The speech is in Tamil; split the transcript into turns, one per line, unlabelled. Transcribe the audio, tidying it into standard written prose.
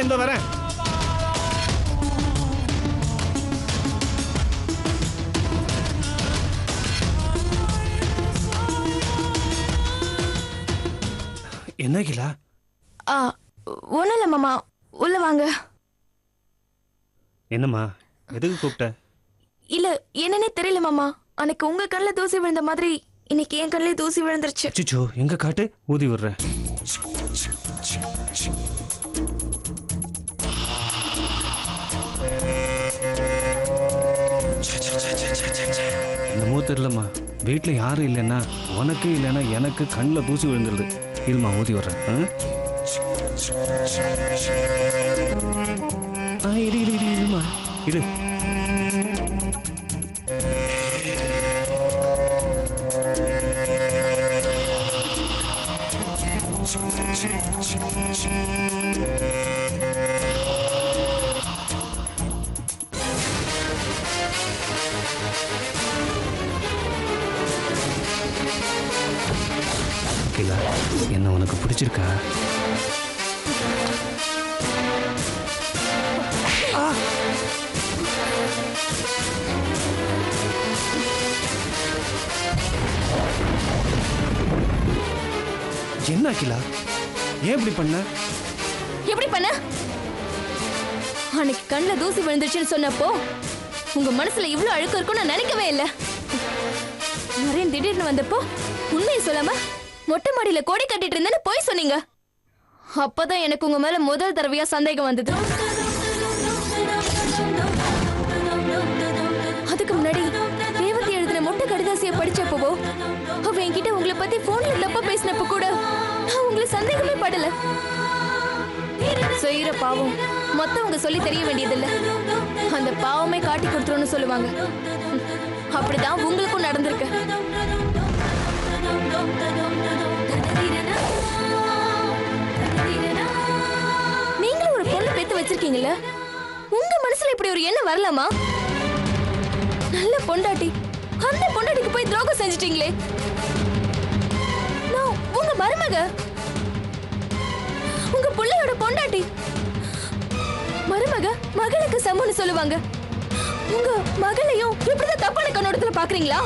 இந்த வரேன். என்ன கிலா?
ஒன்றும் இல்லை மாமா, உள்ள வாங்க.
என்னம்மா, எதுக்கு கூப்பிட்ட?
இல்லை, என்னன்னே தெரியல மாமா. அன்னைக்கு உங்க கண்ணில் தூசி விழுந்த மாதிரி இன்னைக்கு என் கண்ணிலே தூசி விழுந்துருச்சு.
அச்சோ, எங்க காட்டு, ஊதி விடுறேன். என்னமோ தெரியலம்மா, வீட்டில் யாரும் இல்லைன்னா உனக்கு இல்லைன்னா எனக்கு கண்ணில் தூசி விழுந்துருது. இல்லம்மா, ஊதி விடுறேன். இடு இடு இடு இடுமா, இடு. என்ன உனக்கு பிடிச்சிருக்கா? என்ன அகிலா, ஏன் இப்படி பண்ண?
எப்படி பண்ண? அன்னைக்கு கண்ணில் தூசி விழுந்துருச்சுன்னு சொன்னப்போ உங்க மனசுல இவ்வளவு அழுக்கு இருக்கும் நான் நினைக்கவே இல்லை. நரேன் திடீர்னு வந்தப்போ உண்மையை சொல்லாம மொட்டை மாடியில கோடை கட்டிட்டு இருந்தேன்னு போய் சொன்னீங்க. அப்பதான் எனக்கு உங்க மேல முதல் தடவையா சந்தேகம் வந்தது. அதுக்கு முன்னாடி ரேவதி எழுதின மொட்டை கடிதாசிய படிச்சப்போ அவ என்கிட்ட உங்களை பத்தி போன்ல தப்பா பேசினப்ப கூட நான் உங்களை சந்தேகமே படல. செய்யற பாவம் மத்தவங்க சொல்லி தெரிய வேண்டியதில்லை, அந்த பாவமே காட்டி கொடுத்துருன்னு சொல்லுவாங்க. அப்படிதான் உங்களுக்கும் நடந்திருக்கு. நீங்களும் ஒரு பொண்ணு பெத்து வச்சிருக்கீங்கல்ல, உங்க மனசுல இப்படி ஒரு எண்ணம் வரலாமா? நல்ல பொண்டாட்டி, அந்த பொண்டாட்டிக்கு போய் துரோகம் செஞ்சிட்டீங்களே. உங்க மருமக, உங்க புள்ளையோட பொண்டாட்டி. மருமக மகளுக்கு சமம்னு சொல்லுவாங்க. உங்க மகளையும் இப்படிதான் தப்பான கண்ணோட்டத்துல பாக்குறீங்களா?